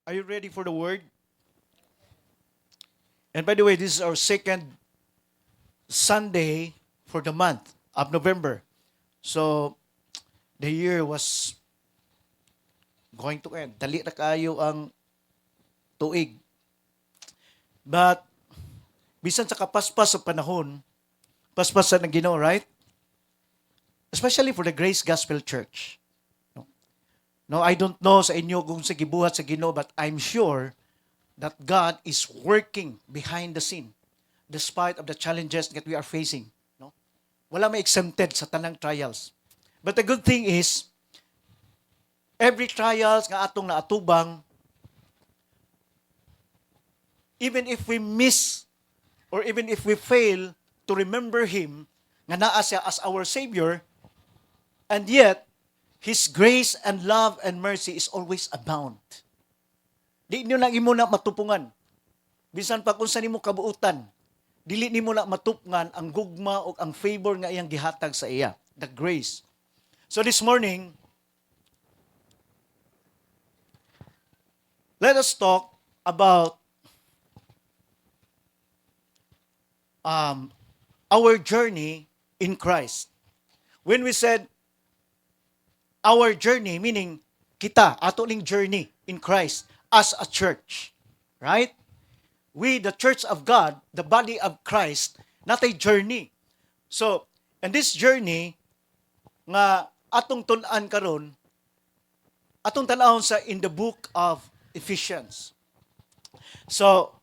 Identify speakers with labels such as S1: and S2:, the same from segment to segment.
S1: Are you ready for the word? And by the way, this is our second Sunday for the month of November. So, the year was going to end. Dali na kayo ang tuig. But, bisan sa kapaspas sa panahon, paspasan ng Ginoo, right? Especially for the Grace Gospel Church. No, I don't know sa inyo kung sa gibuhat sa Ginoo, but I'm sure that God is working behind the scene despite of the challenges that we are facing. No? Wala may exempted sa tanang trials. But the good thing is, every trials nga atong naatubang, even if we miss or even if we fail to remember Him, nga naa siya as our Savior, and yet, His grace and love and mercy is always abound. Di nyo lang imo na matupungan. Bisan pa kung sa nimo kabuutan, dili nimo na matupngan ang gugma o ang favor nga iyang gihatag sa iya, the grace. So this morning, let us talk about our journey in Christ. When we said our journey, meaning kita, ato ning journey in Christ as a church. Right? We, the church of God, the body of Christ, not a journey. So, and this journey, nga atong tun-an karon, atong tanawon sa in the book of Ephesians. So,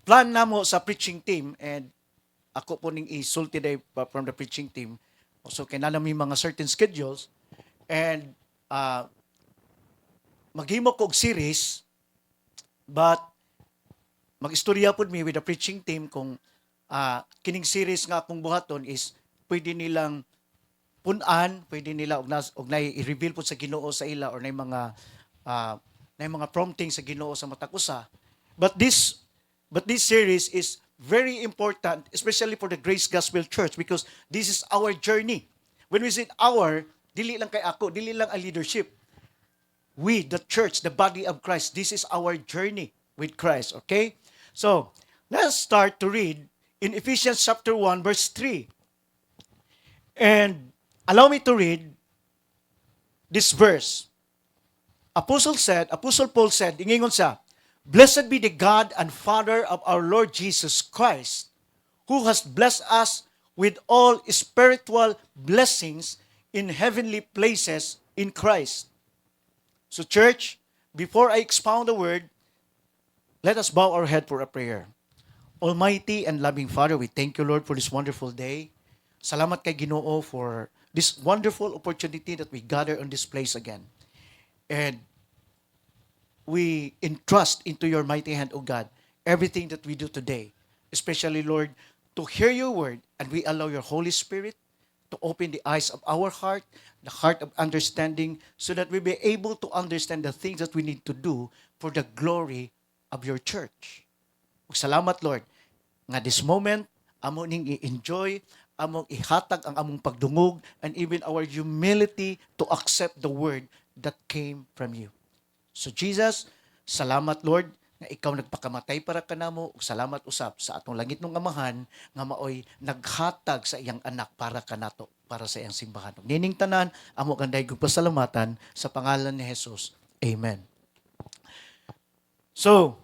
S1: plan namo sa preaching team, and ako po ning isulti day from the preaching team. So, kailangan may mga certain schedules, and maghimo ko og series, but mag-istorya po mi with the preaching team kung kining series nga akong buhaton is pwede nilang punan, pwede nila og i-reveal po sa Ginoo sa ila or na mga prompting sa Ginoo sa matag usa. But this series is very important, especially for the Grace Gospel Church, because this is our journey. When we say our, dili lang kay ako, dili lang ang leadership. We, the church, the body of Christ, this is our journey with Christ, okay? So, let's start to read in Ephesians chapter 1, verse 3. And allow me to read this verse. Apostle Paul said, ingingon siya, "Blessed be the God and Father of our Lord Jesus Christ, who has blessed us with all spiritual blessings in heavenly places in Christ." So church, before I expound the word, let us bow our head for a prayer. Almighty and loving Father, we thank you, Lord, for this wonderful day. Salamat kay Ginoo for this wonderful opportunity that we gather on this place again. And we entrust into your mighty hand, O God, everything that we do today. Especially, Lord, to hear your word, and we allow your Holy Spirit to open the eyes of our heart, the heart of understanding, so that we be able to understand the things that we need to do for the glory of your church. Salamat, Lord, nga this moment, amo ning i-enjoy, among ihatag ang among pagdungog, and even our humility to accept the word that came from you. So Jesus, salamat Lord, nga ikaw nagpakamatay para kanamo, ug salamat usab sa atong langit ng amahan nga maoy naghatag sa iyang anak para kanato, para sa iyang simbahan. Nining tanan, amo kanday kong pasalamatan sa pangalan ni Jesus. Amen. So,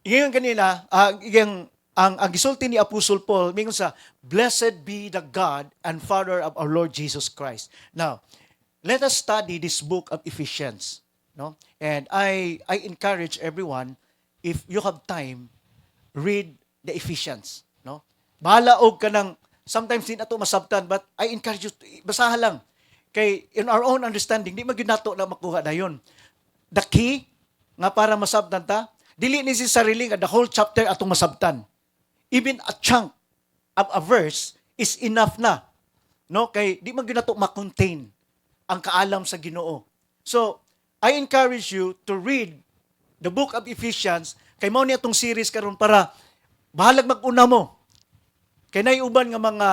S1: ngayon kanina, ang gisulti ni Apostle Paul, mingon sa, "Blessed be the God and Father of our Lord Jesus Christ." Now, let us study this book of Ephesians, no? And I encourage everyone, if you have time, read the Ephesians, no? Bahala og kanang sometimes din ato masabtan, but I encourage you basahan lang. Kay in our own understanding, di magyud nato na makuha dayon. The key nga para masabtan ta, dili ni si sarili nga the whole chapter atong masabtan. Even a chunk of a verse is enough na, no? Kay di magyud nato ma-contain ang kaalam sa Ginoo. So, I encourage you to read the book of Ephesians, kay mao ni atong series karon para bahalag mag-una mo. Kay naiuban nga mga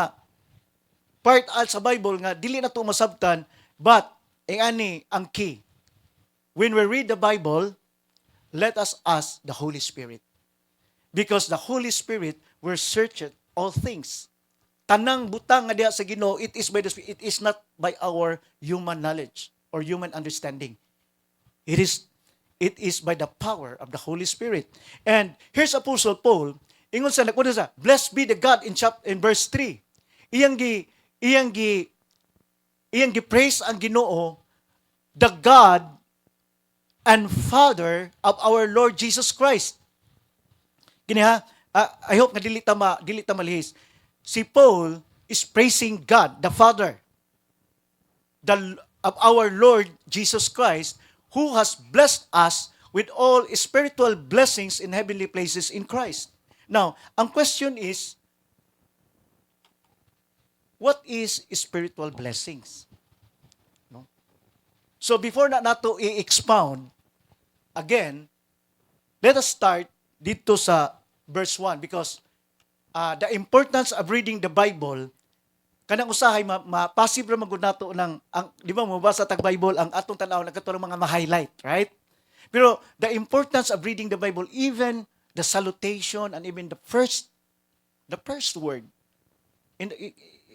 S1: part sa Bible nga dili na to masabtan, but ani ang key. When we read the Bible, let us ask the Holy Spirit. Because the Holy Spirit will search all things. Tanang butang nga diha sa Ginoo, it is by the Spirit. It is not by our human knowledge or human understanding. It is by the power of the Holy Spirit. And here's Apostle Paul, ingon sa nakuha sa, blessed be the God in verse 3. Iyang gi praise ang Ginoo, the God and Father of our Lord Jesus Christ. Gini ha, I hope nga dili ta malihis. Si Paul is praising God, the Father of our Lord Jesus Christ, who has blessed us with all spiritual blessings in heavenly places in Christ. Now, ang question is, what is spiritual blessings? No? So before nato i-expound, again, let us start dito sa verse 1 because the importance of reading the Bible, kanang usahay ma-passive ra magud nato ng di ba mabasa tag Bible ang atong tan-aw nagkatulong mga ma-highlight, right? Pero the importance of reading the Bible, even the salutation and even the first word in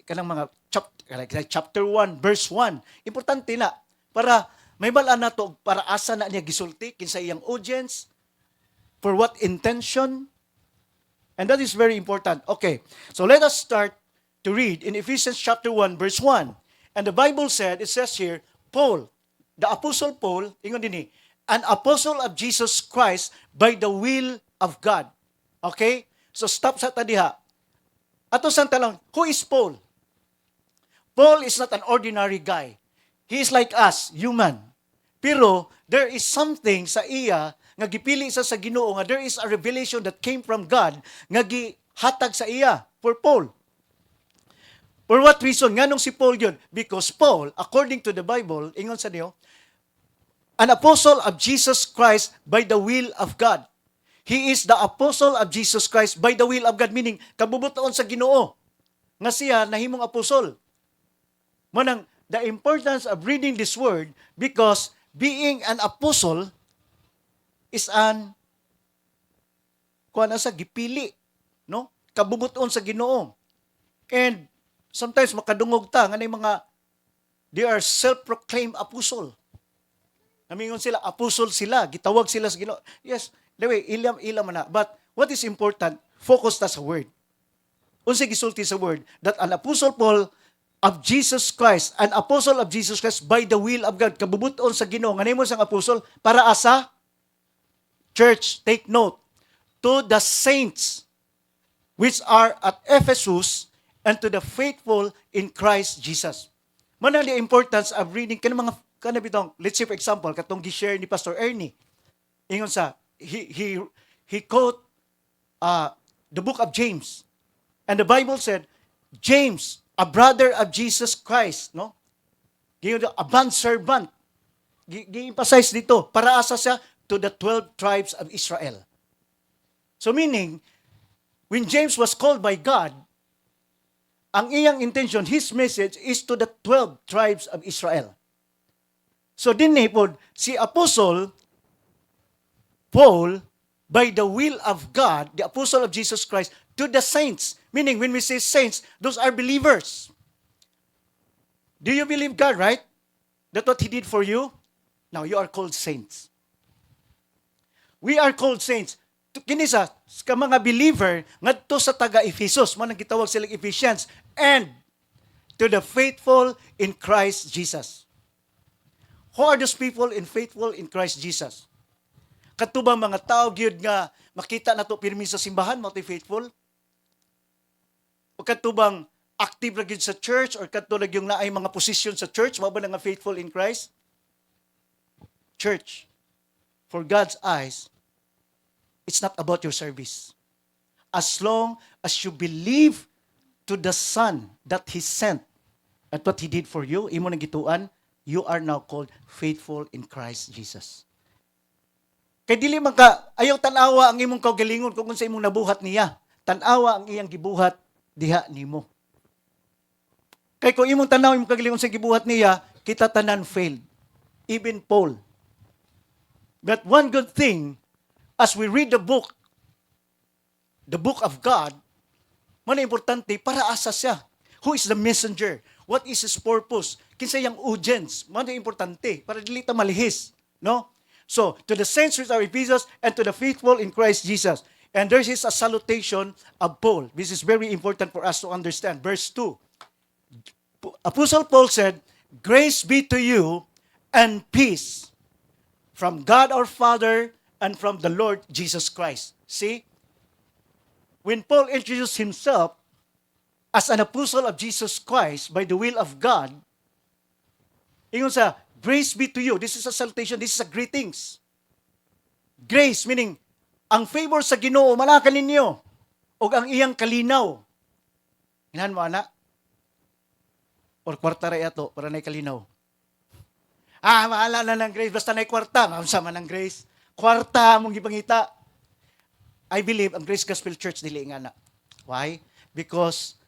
S1: kanang mga chapter 1 verse 1, importante na para may bala nato para asa na niya gisulti kinsa iyang audience, for what intention. And that is very important. Okay, so let us start to read in Ephesians chapter 1, verse 1. And the Bible it says here, Paul, the Apostle Paul, ingon din an apostle of Jesus Christ by the will of God. Okay? So stop sa tadiha. Ato sang talong, who is Paul? Paul is not an ordinary guy. He is like us, human. Pero there is something sa iya nga gipili sa Ginoo nga there is a revelation that came from God nga gihatag sa iya for Paul. For what reason? Nganong si Paul yun? Because Paul, according to the Bible, ingon sa niyo, an apostle of Jesus Christ by the will of God. He is the apostle of Jesus Christ by the will of God, meaning kabubuton sa Ginoo nga siya nahimong apostol. Manang the importance of reading this word because being an apostle is sa gipili, no? Kabubuton sa Ginoo. And sometimes makadungog ta nga mga they are self-proclaimed apostle. Namingon sila, apostle sila, gitawag sila sa Ginoo. Yes, anyway, ilam na. But what is important, focus ta sa word. Unsa gisulti sa word that an apostle Paul of Jesus Christ, an apostle of Jesus Christ by the will of God, kabubuton sa Ginoo nga nimo sang apostle para asa church, take note, to the saints which are at Ephesus and to the faithful in Christ Jesus. Manang the importance of reading kanang mga bitong, let's say for example, katong gi-share ni Pastor Ernie. Ingon sa he quote the book of James. And the Bible said, James, a brother of Jesus Christ, no? A bondservant. Gi-emphasize dito para asa siya to the 12 tribes of Israel. So meaning, when James was called by God, ang iyang intention, his message is to the 12 tribes of Israel. So dinhi pod si Apostle Paul, by the will of God, the apostle of Jesus Christ, to the saints. Meaning, when we say saints, those are believers. Do you believe God, right? That's what He did for you? Now, you are called saints. We are called saints. Kini sa mga believer ngadto sa taga-Ephesus, man ang gitawag sila Ephesians, and to the faithful in Christ Jesus. Who are those people faithful in Christ Jesus? Katubang mga tao gyud nga makita nato pirmi sa simbahan, mo faithful? O katubang active ra gyud sa church or kadto ra yung naay mga posisyon sa church, mao ba nga faithful in Christ? Church, for God's eyes, it's not about your service. As long as you believe to the Son that He sent at what He did for you, imo nang gituan, you are now called faithful in Christ Jesus. Kay dili man ka ayaw tan-awa ang imong kaugalingon kung unsa imong nabuhat niya. Tan-awa ang iyang gibuhat diha nimo. Kay kung imong tan-aw imong kaugalingon sa gibuhat niya, kita tanan failed. Even Paul. But one good thing, as we read the book of God, man importante, para asa siya. Who is the messenger? What is his purpose? Kinsa yung audience? Man importante, para dili ta malihis. No? So, to the saints which are in Jesus and to the faithful in Christ Jesus. And there is a salutation of Paul. This is very important for us to understand. Verse 2. Apostle Paul said, "Grace be to you and peace from God our Father and from the Lord Jesus Christ." See? When Paul introduced himself as an apostle of Jesus Christ by the will of God, ingon sa, "Grace be to you." This is a salutation. This is a greetings. Grace, meaning, ang favor sa Ginoo malakan ninyo o ang iyang kalinaw. Inahan mo, ana? Or kwarta rin ato para na'y kalinaw. Mahala na ng grace. Basta na'y kwarta. Mausama ng grace. Kwarta mong ipangita. I believe ang Grace Gospel Church dili nga na. Why? Because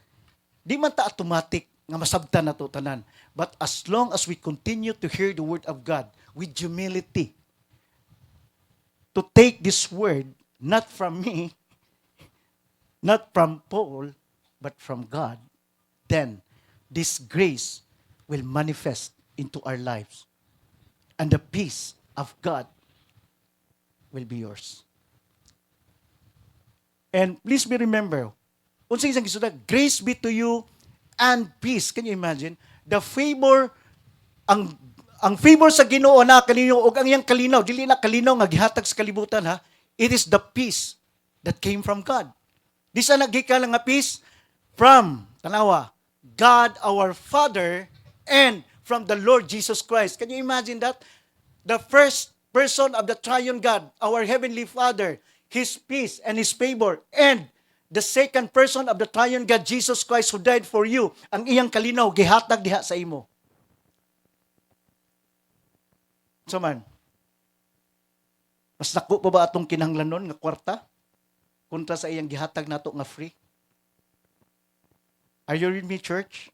S1: di man ta automatic nga masabtan nato tanan. But as long as we continue to hear the word of God with humility, to take this word not from me, not from Paul, but from God, then this grace will manifest into our lives. And the peace of God will be yours. And please be remember, unsa isang gisuda, grace be to you and peace. Can you imagine? The favor, ang favor sa Ginoo na kaninyo og ang iyang kalinaw, dili na kalinaw nga gihatag sa kalibutan ha. It is the peace that came from God. Di sa naggikan nga peace from, tanawa, God our Father and from the Lord Jesus Christ. Can you imagine that? The first person of the triune God, our Heavenly Father, His peace and His favor, and the second person of the triune God, Jesus Christ, who died for you, ang iyang kalinaw, gihatag diha sa imo. So man, mas dako pa ba atong kinahanglanon nga kwarta kontra sa iyang gihatag nato nga free? Are you with me, church?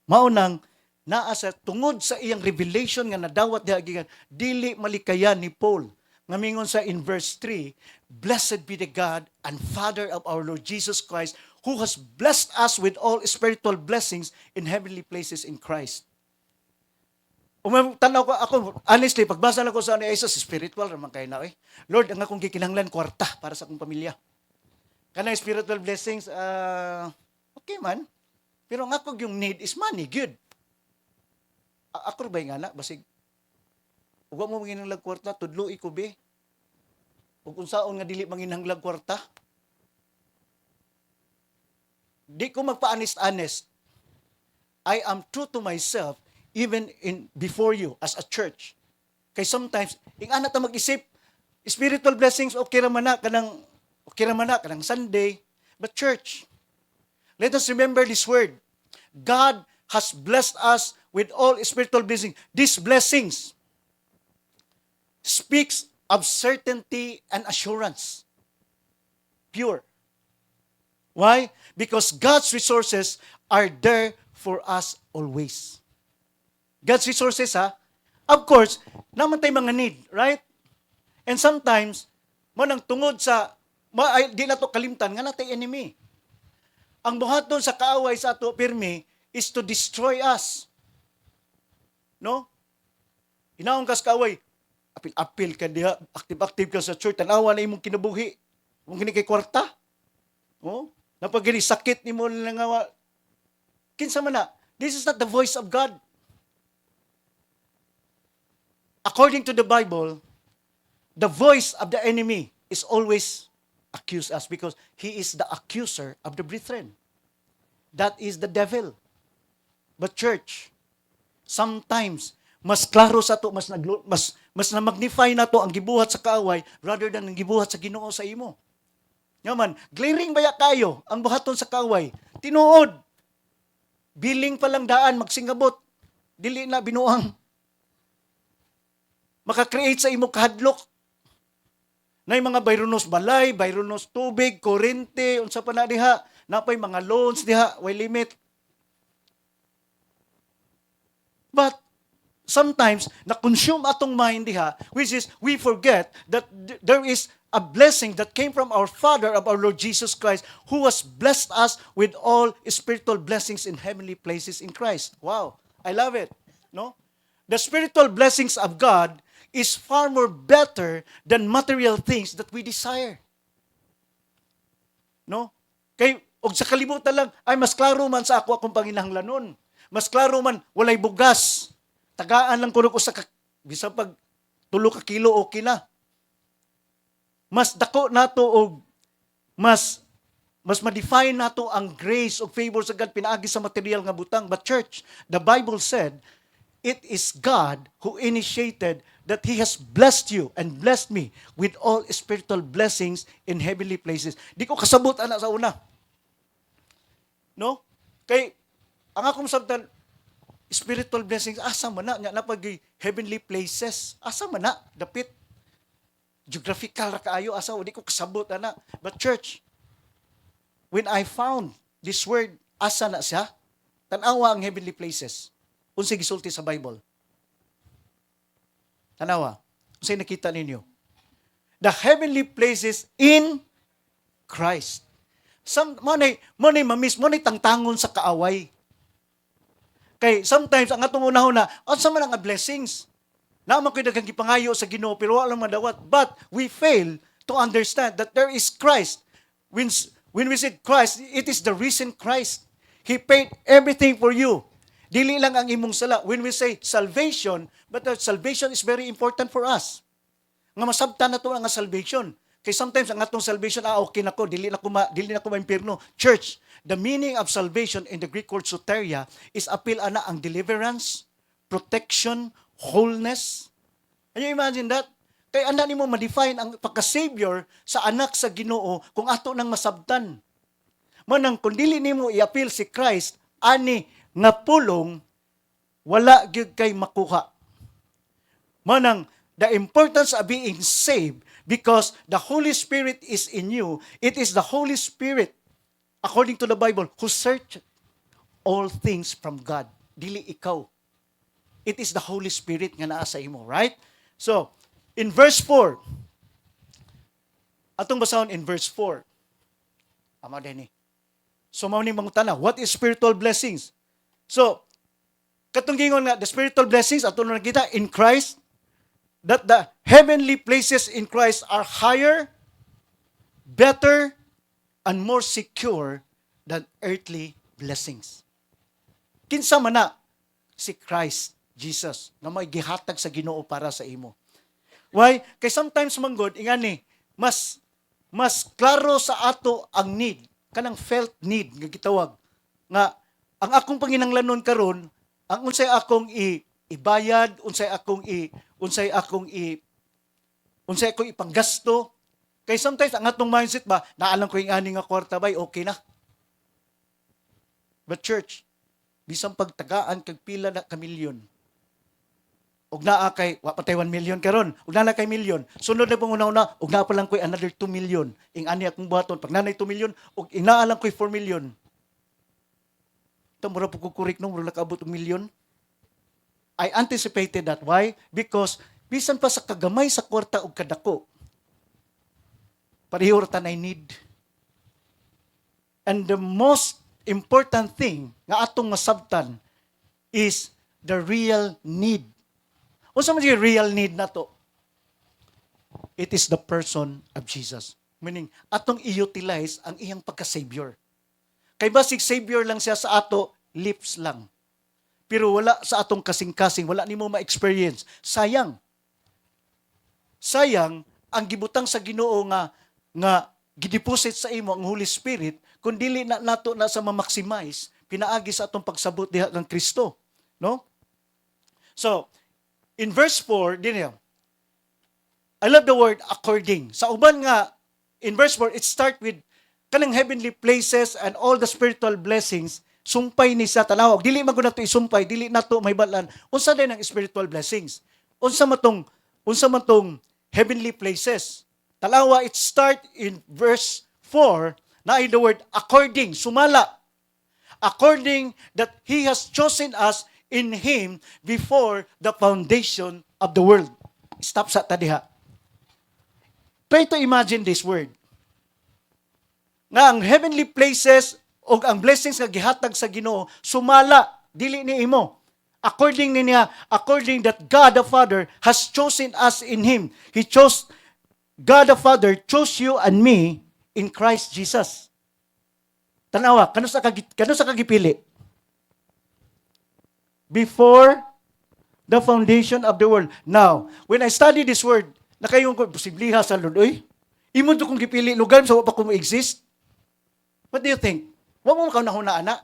S1: Maunang naa sa tungod sa iyang revelation nga nadawat diha gikan, dili malikayan ni Paul nga mingon sa in verse 3, "Blessed be the God and Father of our Lord Jesus Christ, who has blessed us with all spiritual blessings in heavenly places in Christ." Tanaw ko, ako, honestly, pagbasa na ko sa isa, spiritual naman kayo na, Lord, ang akong gikinahanglan, kwarta para sa akong pamilya. Kanang spiritual blessings, okay man. Pero ang ako yung need is money, good. Ako ba yung anak, basig, huwag mo manginanglag kwarta, tudlo ko be. Huwag unsaon nga dili manginanglag kwarta. Di ko magpa-honest. I am true to myself, even in before you as a church. Kay sometimes, ingana ta mag-isip, spiritual blessings, okay ra man na, kanang Sunday. But church, let us remember this word. God has blessed us with all spiritual blessings. These blessings speaks of certainty and assurance. Pure. Why? Because God's resources are there for us always. God's resources, ha? Of course, naman tayo mga need, right? And sometimes, manang tungod sa, di na to kalimtan, nga natay enemy. Ang buhaton sa kaaway sa ato, pirmi, is to destroy us. No? Inaong kas kaaway, apil ka diha, active ka sa church, tanawa na imong kinabuhi. Kung gini kay kwarta. Oh? Napagini sakit ni mo lang nga. Kinsa man na, this is not the voice of God. According to the Bible, the voice of the enemy is always accuse us because he is the accuser of the brethren. That is the devil. But church, sometimes mas klaro sa to, mas na magnify na to ang gibuhat sa kaaway rather than ang gibuhat sa Ginoo sa imo. Yaman, glaring baya kayo ang buhaton sa kaaway. Tinuod. Biling pa lang daan magsingabot. Dili na binuang. Maka-create sa imo kahadlok. Nay mga bayronos balay, bayronos tubig, kurente, unsa pa na diha, napay mga loans diha, way limit. But sometimes na-consume atong mind diha, which is we forget that there is a blessing that came from our Father of our Lord Jesus Christ, who has blessed us with all spiritual blessings in heavenly places in Christ. Wow, I love it. No? The spiritual blessings of God is far more better than material things that we desire. No? Kay og sa kalibutan lang, ay mas klaro man sa ako akong panginahanglanon. Mas klaro man walay bugas. Tagaan lang kuno ko sa bisan pag 3 ka kilo okay na. Mas dako nato og mas ma-define nato ang grace o favor sa God pinaagi sa material nga butang. But church, the Bible said, it is God who initiated that He has blessed you and blessed me with all spiritual blessings in heavenly places. Di ko kasabot ana sa una. No? Kay ang akong sabtan, spiritual blessings, asa man na, na pag heavenly places, asa man na, dapit, geographical ra kaayo, asa, di ko kasabot, ana. But church, when I found this word, asa na siya, tanawa ang heavenly places, unsay gisulti sa Bible. Tanawa, unsay nakita ninyo. The heavenly places in Christ. Mo nay mamis, mo nay tangtangon sa kaaway. Kay sometimes ang atong unahon na, sa man ang blessings. Naman ko'y daghang gipangayo sa Ginoo pero wala man dawat. But we fail to understand that there is Christ. When we say Christ, it is the risen Christ. He paid everything for you. Dili lang ang imong sala. When we say salvation, but that salvation is very important for us. Nga masabtan na to ang salvation. Kay sometimes ang atong salvation, okay na ko, dili na ko ma-impierno. Church, the meaning of salvation in the Greek word soteria is appeal ana ang deliverance, protection, wholeness. Can you imagine that? Kay ana nimo ma-define ang pagka-savior sa anak sa Ginoo kung ato nang masabtan. Manang kung dili nimo i-appeal si Christ, ani nga pulong wala gyud kay makuha. Manang the importance of being saved because the Holy Spirit is in you. It is the Holy Spirit, according to the Bible, who search all things from God. Dili ikaw. It is the Holy Spirit nga naa sa imo, right? So, in verse 4, atong basahon in verse 4. Ama din ni. So, mao ni mangutana, what is spiritual blessings? So, katong gingon nga, the spiritual blessings, ato na nakita, in Christ, that the heavenly places in Christ are higher, better, and more secure than earthly blessings. Kinsa man na si Christ Jesus na may gihatag sa Ginoo para sa imo. Why? Kay sometimes manggod ingani mas klaro sa ato ang need, kanang felt need nga gitawag nga ang akong panginahanglanon karon, ang unsay akong ibayad, unsay akong ipanggasto. Kay sometimes ang atong mindset ba, naalang ko yung ani nga kwarta bay, okay na. But church, bisang pagtagaan kag pila na ka milyon. Ug naa kay wa patay 1 million karon, ug naa kay million. Sunod na pang una-una, ug naa pa lang koy another 2 million. Ing ani akong buhaton pag nanay 2 million, ug inaa lang koy 4 million. Mura po kukurik nung mura nakaabot og million. I anticipated that. Why? Because bisan pa sa kagamay sa kwarta og kadako, pareho ta na need. And the most important thing nga atong masabtan is the real need. Unsa man yung real need nato? It is the person of Jesus. Meaning, atong i-utilize ang iyang pagka-savior. Kay basig savior lang siya sa ato, lips lang. Pero wala sa atong kasing-kasing, wala nimo ma-experience. Sayang. Sayang ang gibutang sa Ginoo nga gideposit sa imo ang Holy Spirit kung dili na nato na sa ma-maximize pinaagi sa atong pagsabot diha ng Kristo, no? So, in verse 4, dinyo. I love the word according. Sa uban nga in verse 4, it start with kanang heavenly places and all the spiritual blessings, sumpay ni sa tanawag. Dili man gud nato isumpay, dili nato may balan. Unsa din ang spiritual blessings? Unsa man tong heavenly places? Talawa, it start in verse 4 na in the word according, sumala. According that He has chosen us in Him before the foundation of the world. Stop sa tadiha. Try to imagine this word. Nga ang heavenly places o ang blessings nga gihatag sa Ginoo sumala dili ni imo. According that God the Father has chosen us in Him. God the Father chose you and me in Christ Jesus. Tanawa, kano sa kagipili? Before the foundation of the world. Now, when I study this word, nakayon ko, posibliha sa Lord, oy, imo do kong gipili, lugar sa wapa ko exist. What do you think? Wa mo kaunahuna ana?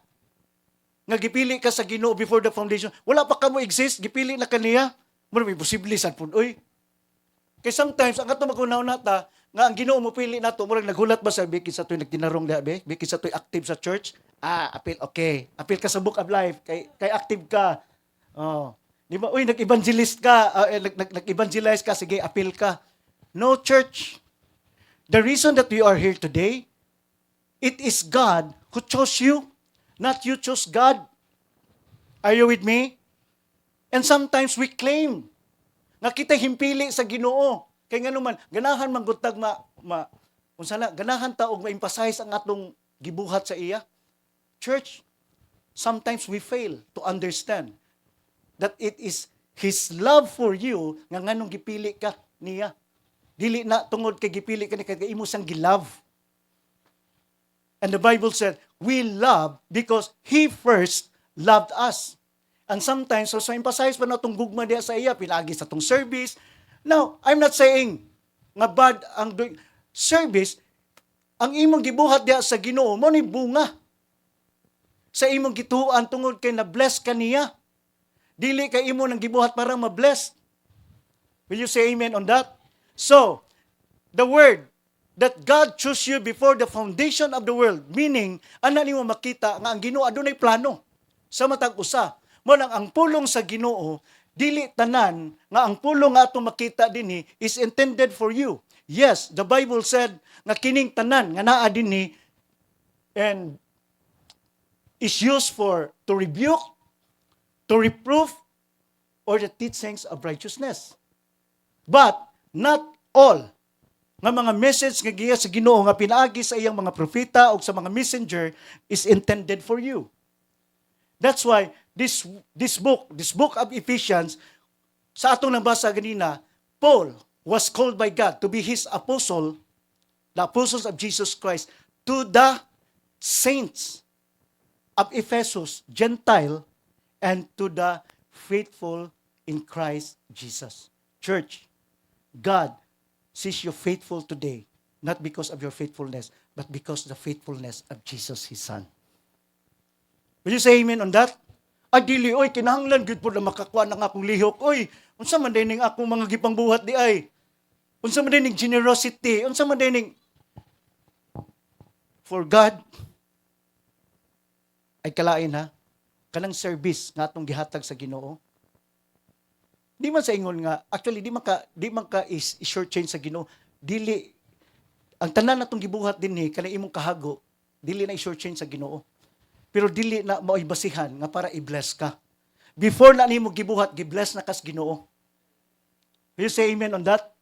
S1: Nga gipili ka sa Ginoo before the foundation. Wala pa ka mo exist, gipili na kaniya. Mura may posible sad pud, oy. Kay sometimes ang ato magunahuna ta nga ang Ginoo mo pili nato, murag naghulat ba sa biki sa tuy nagtinarong da be? Biki sa tuy active sa church? Appeal okay. Appeal ka sa Book of Life kay active ka. Oh. Di ba? Uy, nag-evangelist ka, nag-evangelize ka, sige, appeal ka. No, church. The reason that we are here today, it is God who chose you, not you chose God. Are you with me? And sometimes we claim na kita himpili sa Ginoo. Kaya nga naman, ganahan manggutag ganahan ta og ma-emphasize ang atong gibuhat sa iya. Church, sometimes we fail to understand that it is His love for you nga nganong gipili ka niya. Dili na tungod kay gipili ka ni kay imo sang gilove. And the Bible said, we love because He first loved us. And sometimes, so emphasize pa na itong gugma diya sa iya, pinagi sa itong service. Now, I'm not saying nga bad ang service, ang imong gibuhat diya sa Ginoo mo ni bunga. Sa imong gituan tungod kay na-bless ka niya. Dili kay imo nang gibuhat para ma-bless. Will you say amen on that? So, the word that God chose you before the foundation of the world, meaning, ana nimo makita nga ang Ginoo adunay plano sa matag usa. Mo nang ang pulong sa Ginoo, dili tanan nga ang pulong nga atong makita dinhi is intended for you. Yes, the Bible said nga kining tanan nga naa dinhi and is used to rebuke, to reprove, or the teachings of righteousness. But not all nga mga message nga giya sa Ginoo nga pinaagi sa iyang mga propeta o sa mga messenger is intended for you. That's why this book of Ephesians, sa atong nabasa ganina, Paul was called by God to be his apostle, the apostles of Jesus Christ, to the saints of Ephesus, Gentile, and to the faithful in Christ Jesus. Church, God sees you faithful today, not because of your faithfulness, but because of the faithfulness of Jesus, His Son. Will you say amen on that? Dili, oy, kinahanglan, good po na makakuha ng akong lihok. Oy, unsa man din akong mga gipangbuhat di ay? Unsa man din generosity? Unsa man din for God, ay kalain ha, kanang service nga atong gihatag sa Ginoo. Di man sa ingon nga, actually di man ka is-short change sa Ginoo. Dili ang tanan natong gibuhat dinhi kanang imong kahago, dili na i-short change sa Ginoo. Pero dili na mao'y basihan nga para i-bless ka. Before na nimo gibuhat, gi-bless na kas Ginoo. Will you say amen on that?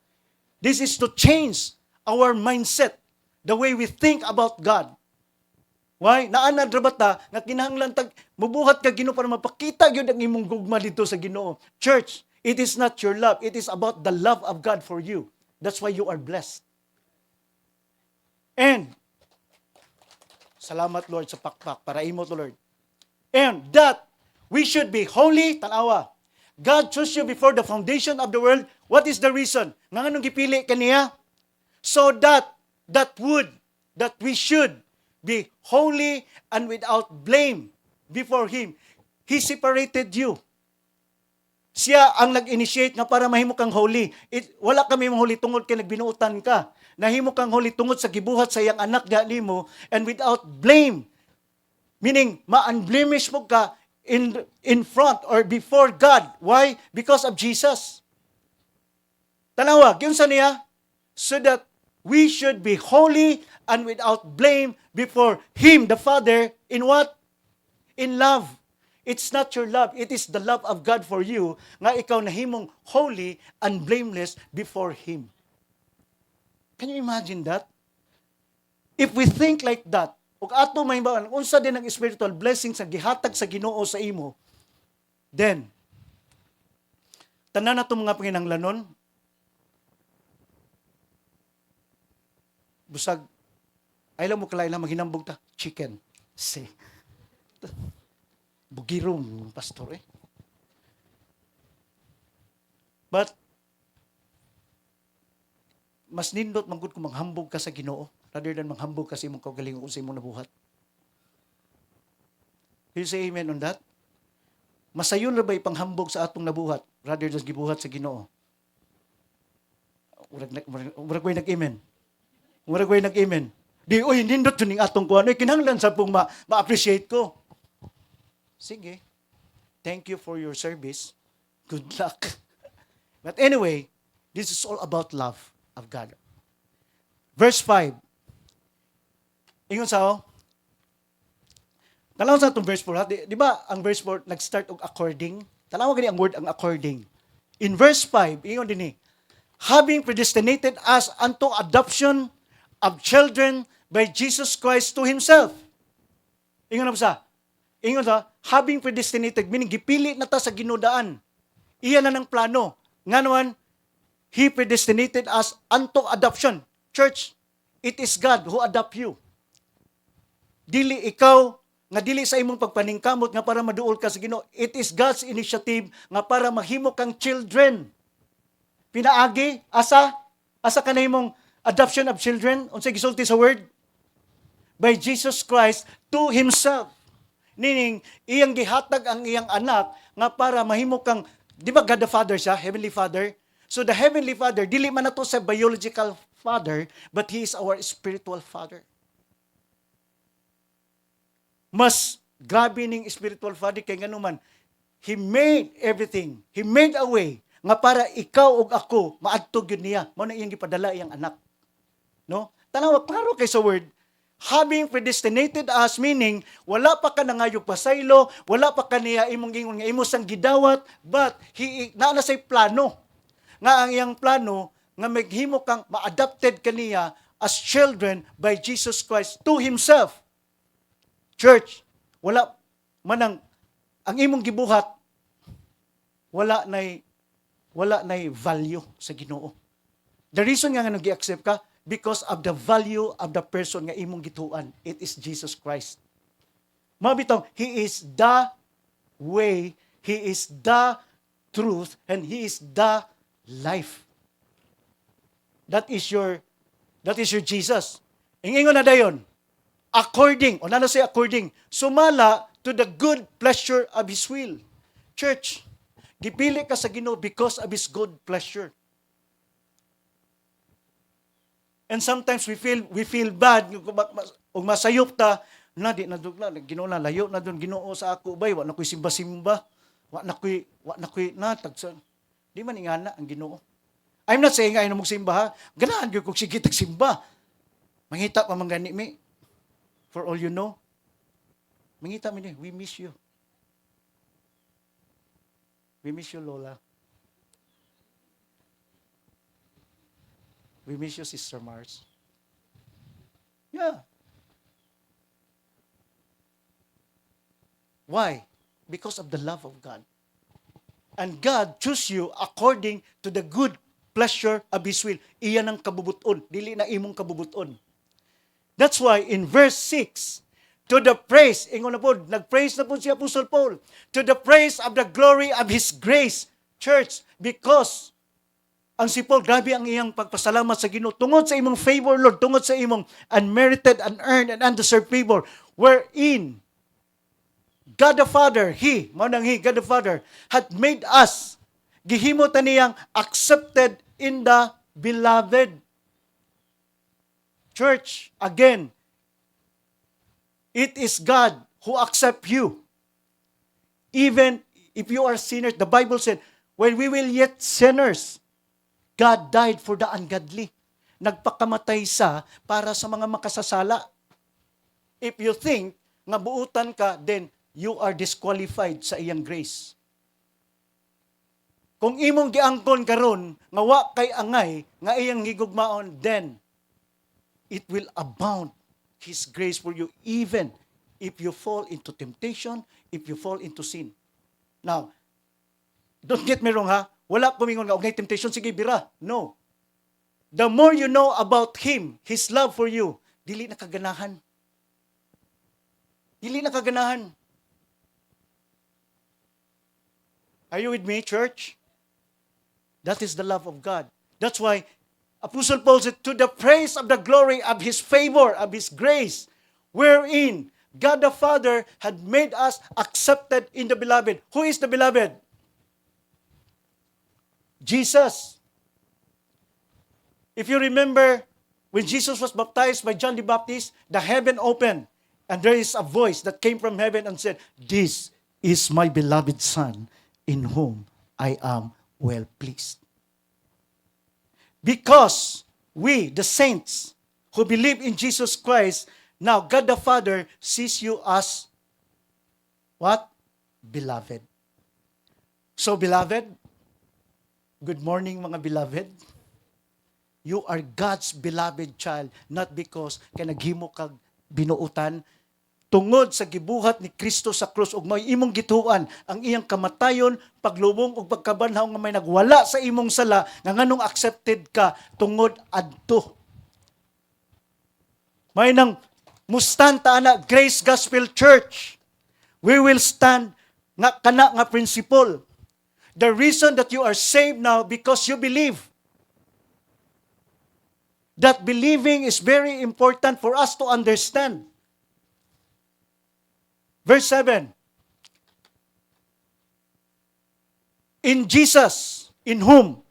S1: This is to change our mindset, the way we think about God. Why? Naana drabata nga kinahanglan tag mubuhat ka Ginoo para mapakita gyud ang imong gugma dito sa Ginoo. Church, it is not your love, it is about the love of God for you. That's why you are blessed. And salamat Lord sa pakpak para imo to Lord. And that we should be holy, tanawa. God chose you before the foundation of the world. What is the reason? Nga nganong gipili kaniya? So that we should be holy and without blame before Him. He separated you. Siya ang nag-initiate nga para mahimo kang holy. Wala kami holy tungod kay nagbinuutan ka. Nahimo kang holy tungod sa gibuhat sa iyang anak nga nimo and without blame. Meaning, ma-unblemished mo ka in front or before God. Why? Because of Jesus. Tanawa, yun sa niya? So that we should be holy and without blame before Him, the Father, in what? In love. It's not your love. It is the love of God for you nga ikaw nahimong holy and blameless before Him. Can you imagine that? If we think like that, ug ato mahimbawan unsa din ang spiritual blessings sa gihatag sa Ginoo sa imo, then tanan nato mga panginahanglanon busag ay lang mo kalailang maghinambog ta chicken. See. Bugirong pastor eh. But mas nindot manggod kung manghambog ka sa Ginoo rather than manghambog ka sa imong kaugalingon kung sa imong nabuhat. You say amen on that? Masayon ra ba ipanghambog sa atong nabuhat rather than gibuhat sa Ginoo? Murag way nag-amen. Murag way nag-amen. Di oy nindot yun ning atong kuan. Oy kinahanglan sa pong ma-appreciate ko. Sige. Thank you for your service. Good luck. But anyway, this is all about love of God. Verse 5. Ingon sa tanaw sa itong verse 4. Di ba ang verse 4 nag-start og according? Tanaw gani ang word ang according. In verse 5, ingon din having predestinated us unto adoption of children by Jesus Christ to Himself. Ingon na sa? Ingon sa, having predestinated, meaning gipili na ta sa ginudaan. Iyan na ng plano. Nga naman, He predestinated us unto adoption. Church, it is God who adopt you. Dili ikaw, nga dili sa imong pagpaningkamot nga para maduol ka sa Ginoo. It is God's initiative nga para mahimo kang children. Pinaagi, asa ka na imong adoption of children, unsay gisulti sa word? By Jesus Christ to Himself. Meaning, iyang gihatag ang iyang anak nga para mahimo kang, di ba God the Father siya, Heavenly Father? So the Heavenly Father, dili man na to sa biological father, but He is our spiritual Father. Mas grabe ning spiritual Father kay nganuman, He made everything. He made a way nga para ikaw ug ako maadtog yun niya. Mao na iyang gipadala iyang anak. No? Tanawa klaro kay sa word, having predestinated us, meaning, wala pa ka nangayog pasaylo, wala pa ka niya imong gingon nga imo sang gidawat, but naa na say plano. Nga ang iyang plano, nga maghimo kang ma-adopted kaniya as children by Jesus Christ to Himself. Church, wala manang, ang imong gibuhat, wala nay value sa Ginoo. The reason nga gi-accept ka, because of the value of the person nga imong gituan. It is Jesus Christ. Mabitaw, He is the way, He is the truth, and He is the life. That is your Jesus. Ingon na dayon, according, o nano say according, sumala to the good pleasure of His will. Church, gipili ka sa Ginoo because of His good pleasure. And sometimes we feel bad ug masayop ta na di na dugla Ginoo na layo na don Ginoo sa ako bay wa na koy simba-simba wa na koy natagsa di man ingana ang Ginoo. I'm not saying ay na magsimba ha, ganahan gyud kog sige tagsimba mangita pa man gani mi for all you know mangita mi ni we miss you Lola. We miss you, Sister Mars. Yeah. Why? Because of the love of God. And God chose you according to the good pleasure of His will. Iyan ang kabubuton. Dili na imong kabubuton. That's why in verse 6, to the praise, ingon na po, nag-praise na po si Apostle Paul, to the praise of the glory of His grace, church, because ang si Paul, grabe ang iyang pagpasalamat sa Ginoo tungod sa imong favor, Lord, tungod sa imong unmerited, unearned, and undeserved favor, wherein God the Father, God the Father, had made us, gihimo ta niyang accepted in the beloved. Church, again, it is God who accepts you. Even if you are sinners, the Bible said, when we will yet sinners, God died for the ungodly. Nagpakamatay sa para sa mga makasasala. If you think nga buutan ka, then you are disqualified sa iyang grace. Kung imong giangkon karon nga wa kay angay nga iyang higugmaon, then it will abound His grace for you even if you fall into temptation, if you fall into sin. Now, don't get me wrong ha, wala ko mingon nga okay temptation, sige bira. No. The more you know about Him, His love for you, dili na kaganahan. Dili na kaganahan. Are you with me, church? That is the love of God. That's why Apostle Paul said, to the praise of the glory of His favor, of His grace, wherein God the Father had made us accepted in the Beloved. Who is the Beloved? Jesus. If you remember, when Jesus was baptized by John the Baptist, the heaven opened, and there is a voice that came from heaven and said, "This is my beloved Son, in whom I am well pleased." Because we, the saints who believe in Jesus Christ, now God the Father sees you as what? Beloved. So beloved, good morning mga beloved. You are God's beloved child, not because kay naghimo kag binuutan, tungod sa gibuhat ni Kristo sa krus ug may imong gituan ang iyang kamatayon, paglubong ug pagkabanhaw nga may nagwala sa imong sala nga nganong accepted ka tungod adto. May nang mustanta ana Grace Gospel Church. We will stand nga kana nga principle. The reason that you are saved now because you believe. That believing is very important for us to understand. Verse 7. In Jesus, in whom,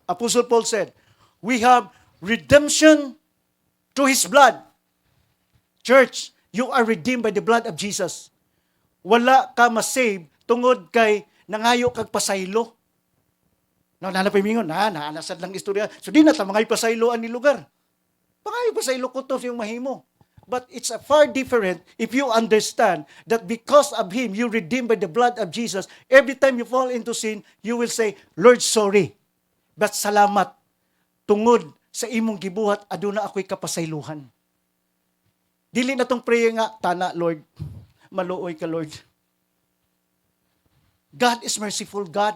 S1: Apostle Paul said, we have redemption through His blood. Church, you are redeemed by the blood of Jesus. Wala ka masave tungod kay nangayo kag pasaylo. No, nanapimingon, naanasad lang istorya. So di na ta mga pasayloan ni lugar. Mga pasaylo ko to yung mahimo. But it's a far different if you understand that because of Him, you redeemed by the blood of Jesus. Every time you fall into sin, you will say, Lord, sorry. But salamat. Tungod sa imong gibuhat, aduna ako'y kapasayluhan. Dili na tong prayer nga, tana, Lord. Maluoy ka, Lord. God is merciful God.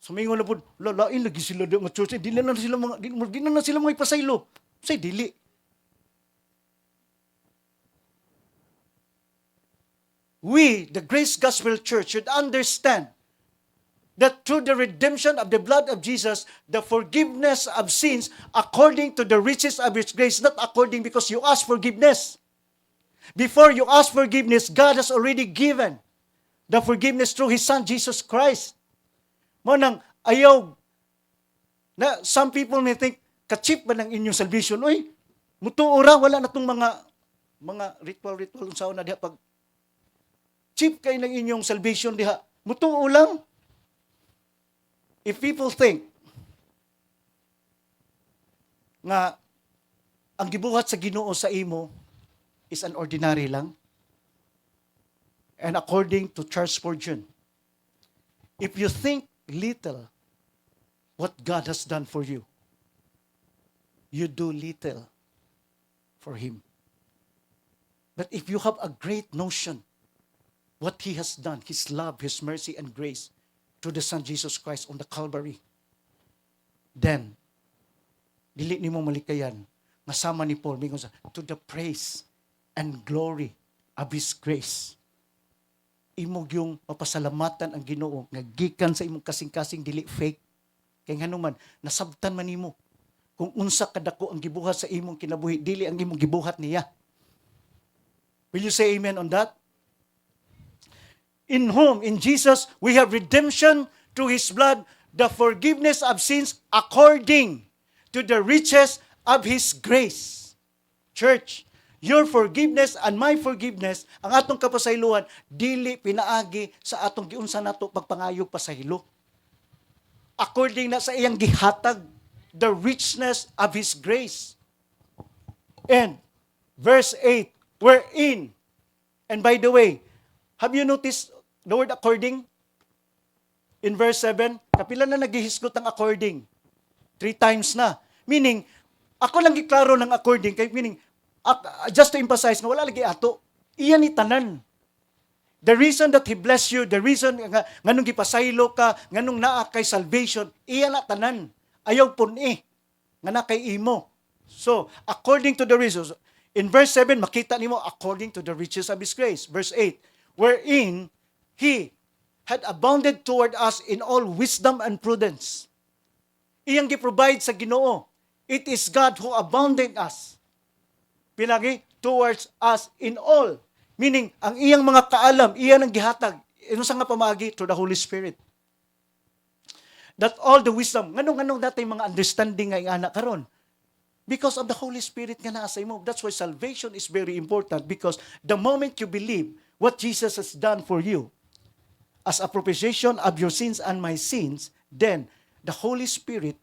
S1: Sumingon na po, lain lagi sila ng church. Di na sila mga ipasaylo. Say, dili. We, the Grace Gospel Church, should understand that through the redemption of the blood of Jesus, the forgiveness of sins according to the riches of His grace, not according because you ask forgiveness. Before you ask forgiveness, God has already given the forgiveness through His Son, Jesus Christ. Mo nang ayaw, na some people may think, ka-cheap ba ng inyong salvation? Uy, mutuura, wala na itong mga ritual, unsaon na diha, pag cheap kayo ng inyong salvation diha, mutuo lang. If people think nga ang gibuhat sa Ginoo sa imo is an ordinary lang, and according to Charles Spurgeon, if you think little what God has done for you, you do little for Him. But if you have a great notion what He has done, His love, His mercy, and grace through the Son Jesus Christ on the Calvary, then, dili nimo malikayan, masama ni Paul, mingon sa, to the praise and glory of His grace. Imog yung mapasalamatan ang Ginoo, nga gikan sa imong kasing-kasing dili fake. Kaya nga naman, nasabtan man nimo. Kung unsa kadako ang gibuhat sa imong kinabuhi, dili ang imong gibuhat niya. Will you say amen on that? In whom, in Jesus, we have redemption through His blood, the forgiveness of sins according to the riches of His grace. Church, your forgiveness and my forgiveness, ang atong kapasaylohan, dili pinaagi sa atong giunsa nato pagpangayog pasaylo. According na sa iyang gihatag, the richness of His grace. And verse 8 wherein, and by the way, have you noticed the word according? In verse 7, kapila na naghihisgot ng according? 3 times na. Meaning, ako lang giklaro ng according, kay meaning, just to emphasize, na wala lagi ato, iyan ni tanan. The reason that He bless you, the reason nga nganong gipasaylo ka, nganong naa kay salvation, iyan na tanan. Ayaw pun nga na kay imo. So, according to the reasons, in verse 7, makita nimo according to the riches of His grace. Verse 8, wherein He had abounded toward us in all wisdom and prudence. Iyang giprovide sa Ginoo. It is God who abounded us. Pinagi, towards us in all. Meaning, ang iyang mga kaalam, iyan ang gihatag. Ino sa nga pamagi? To the Holy Spirit. That all the wisdom, nganong datay mga understanding nga anak karon. Because of the Holy Spirit nga naa sa imo. That's why salvation is very important, because the moment you believe what Jesus has done for you, as a propitiation of your sins and my sins, then the Holy Spirit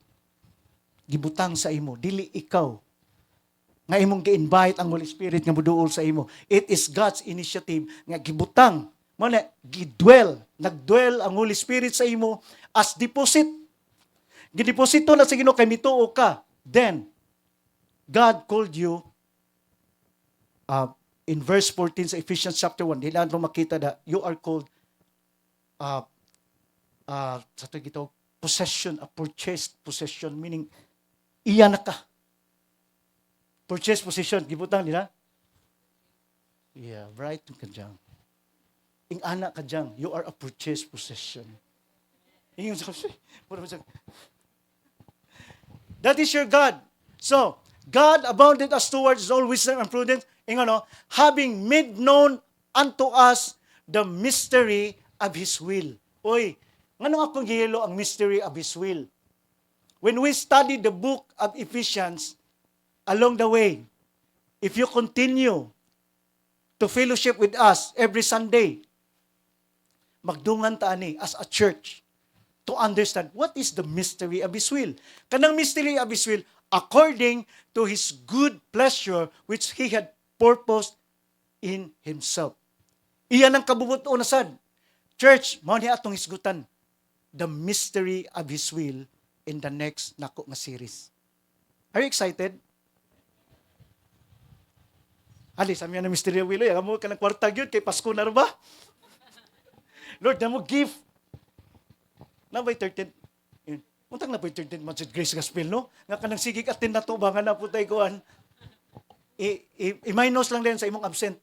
S1: gibutang sa imo, dili ikaw nga imong gi-invite ang Holy Spirit nga moduol sa imo. It is God's initiative nga gibutang, mo na nagdwell ang Holy Spirit sa imo as deposit. Gideposito na sa Ginoo kay mituo ka. Then God called you in verse 14 sa Ephesians chapter 1. Di natin makita na you are called sa ito, possession, a purchased possession, meaning iyan na ka. Purchased possession, gibutang nila? Yeah, right ka dyan. Ing anak ka dyan, you are a purchased possession. That is your God. So, God abounded us towards all wisdom and prudence, having made known unto us the mystery of His will. Oy, nganong akong gihilo ang mystery of His will? When we study the book of Ephesians, along the way, if you continue to fellowship with us every Sunday, magdungan ta ani as a church to understand what is the mystery of His will. Kanang mystery of His will, according to His good pleasure which He had purposed in Himself. Iyan ang kabubuton na sad. Church, mao ni atong hisgutan the mystery of His will in the next nako nga series. Are you excited? Ali, sa mga na mystery of will, amo ka ng kwarta gyud kay Pasko na ba? Lord, namo give. Na by 13. Untang na by 13 months of grace gospel, no? Nga kanang sigig atin na to ba nga na putay kuan. I-minus lang din sa imong absent.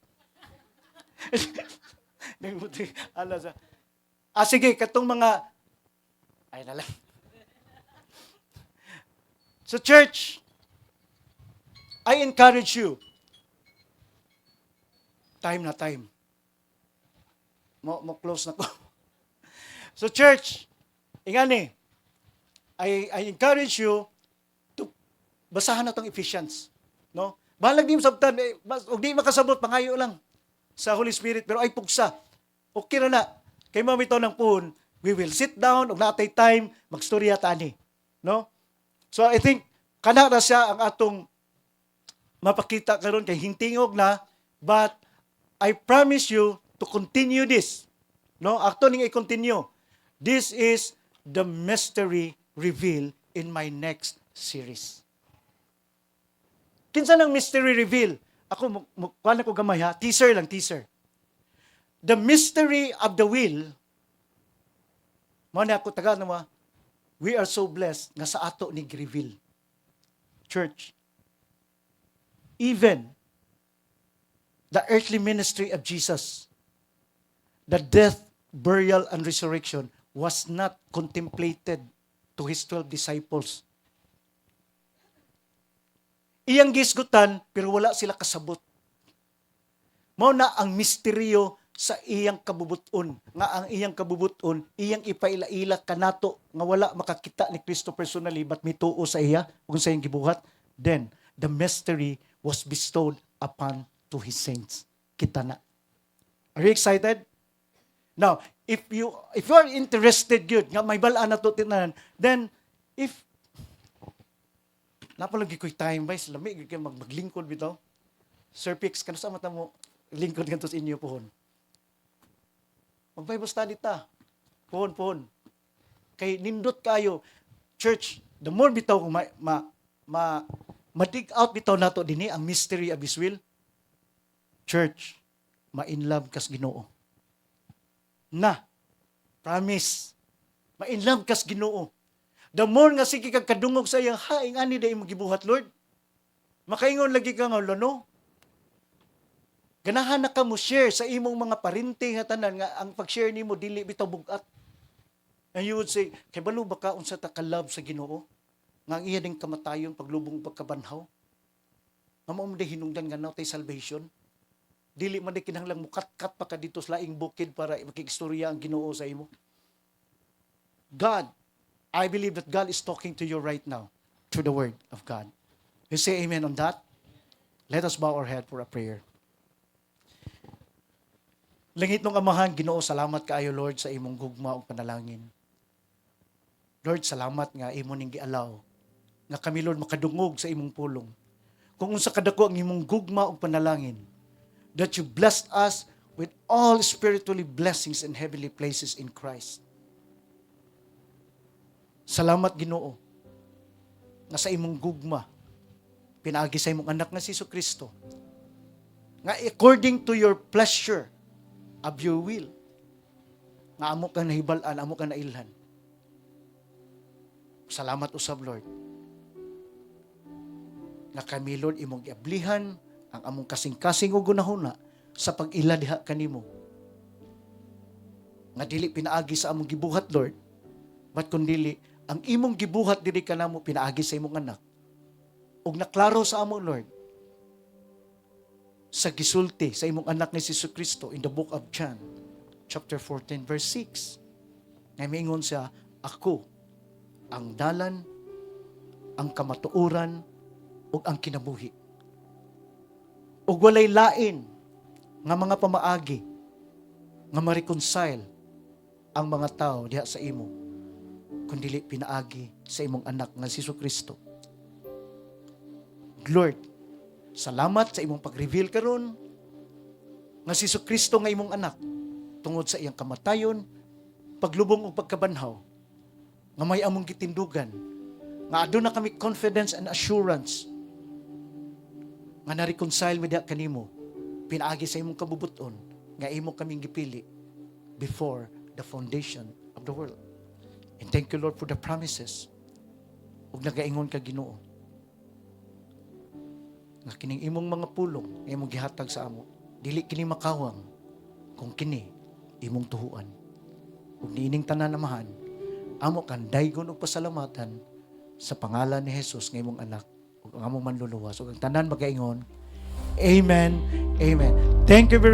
S1: Sige, katong mga ay na lang. So church, I encourage you. Time na time. Mo close na ko. So church, ingani, I encourage you to basahan na tong Ephesians, no? Balag di mo sabtan, og di makasabot pangayo lang sa Holy Spirit, pero ay pugsa. Okay na na. Kay mo bitaw ng puhon, we will sit down, og natay time, magstorya tani. No? So I think, kana na siya ang atong mapakita karon kay hintingog na, but I promise you to continue this. No? Akto ning i-continue. This is the mystery revealed in my next series. Kinsa ng mystery reveal? Ako, kuha na ko gamay ha. Teaser lang, teaser. The mystery of the will, mana ako taga naman, we are so blessed nga sa ato ni reveal. Church, even the earthly ministry of Jesus, the death, burial, and resurrection was not contemplated to His 12 disciples. Iyang gisgutan, pero wala sila kasabot. Mao na ang misteryo sa iyang kabubuton. Nga ang iyang kabubuton, iyang ipaila-ila kanato nga wala makakita ni Kristo personally, but mituo sa iya, kung sa iyang gibuhat. Then, the mystery was bestowed upon to His saints. Kita na. Are you excited? Now, if you are interested yun, nga may balaan na to tinanan, then, if napalagi ko'y time, guys, lamig, maglingkod bitaw. Sir Pix, kano sa mata mo lingkod kanto sa inyo pohon. Mag-Bible study ta. Pohon. Kay nindot kayo. Church, the more bitaw kung ma-dig out bitaw nato dinhi ang mystery of His will. Church, ma-inlove kas Ginoo. Na, promise. Ma-inlove kas Ginoo. The more nga sige kag kadungog sa iyang haing ani day mo gibuhat, Lord. Makaingon lagi ka nga no. Ganahan na ka mo share sa imong mga parinting nga tanan nga ang pag-share nimo dili bitaw bugat. And you would say, kay balo ba ka unsa ta ka-love sa Ginoo? Nga ang iya ding kamatayon paglubong pagkabanhaw. Nga mao man hinungdan nga tay salvation. Dili man kinahanglang mukat-kat pa ka dito sa laing bukid para makigstorya ang Ginoo sa imo. God, I believe that God is talking to you right now through the word of God. You say amen on that? Let us bow our head for a prayer. Langit ng Amahan, Ginoo, salamat kaayo Lord sa imong gugma ug panalangin. Lord, salamat nga imo ning gialaw nga kami Lord makadungog sa imong pulong. Kung unsa kadako ang imong gugma ug panalangin, that you blessed us with all spiritually blessings in heavenly places in Christ. Salamat Ginoo nga sa imong gugma pinaagi sa imong anak nga si Jesucristo nga according to your pleasure of your will nga amo ka nahibal-an, amo ka nailhan. Salamat usab Lord nga kami Lord imong giablihan ang among kasing-kasing ug gunahuna sa pag-ila diha kanimo nga dili pinaagi sa among gibuhat Lord, but kundili ang imong gibuhat diri kanamo pinaagi sa imong anak ug naklaro sa amo Lord sa gisulti sa imong anak ni Jesucristo in the book of John chapter 14 verse 6 nga miingon siya, ako ang dalan, ang kamatuoran ug ang kinabuhi. Ug walay lain nga mga pamaagi nga ma-reconcile ang mga tao diha sa imo kundili pinaagi sa imong anak nga si Jesucristo. Lord, salamat sa imong pag-reveal karon nga si Jesucristo nga imong anak tungod sa iyang kamatayon, paglubong ug pagkabanhaw nga may among gitindugan nga aduna kami confidence and assurance nga na-reconcile with kanimo pinaagi sa imong kabubuton nga imo kaming gipili before the foundation of the world. And thank you Lord for the promises ug nagaingon ka Ginoo nga kining imong mga pulong nga imong gihatag sa amo dili kini makawang kung kini imong tuhuan. Ug niining tanan Amahan, amo kan daygon og pasalamatan sa pangalan ni Jesus nga imong anak ug ang among manluluwas ug ang tanan magaingon, Amen. Amen. Thank you very